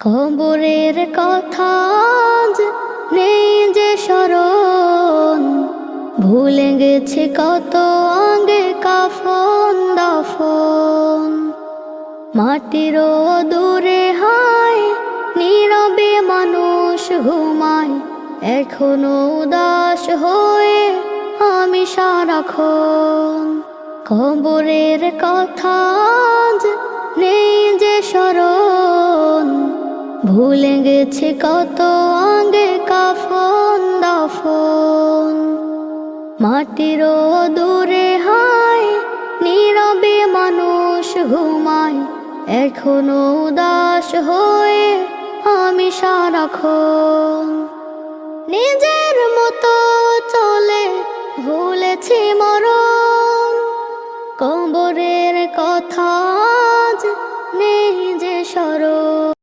কবরের কথা আজ নেই যে স্মরণ, ভুলে গেছে কত আগে কাফন দাফন। মাটিরও দূরে হায় নীরবে মানুষ ঘুমায়, এখনো উদাস হয়ে আমি সারাক্ষণ। কবরের কথা আজ নেই যে স্মরণ, ভুলে গেছে কত আগে কাফন দাফন। মাটিরও দূরে হায় নীরবে মানুষ ঘুমায়, এখনো উদাস হয়ে আমি সারাক্ষণ। নিজের মতো চলে ভুলেছি মরণ, কবরের কথা আজ নেই যে স্মরণ।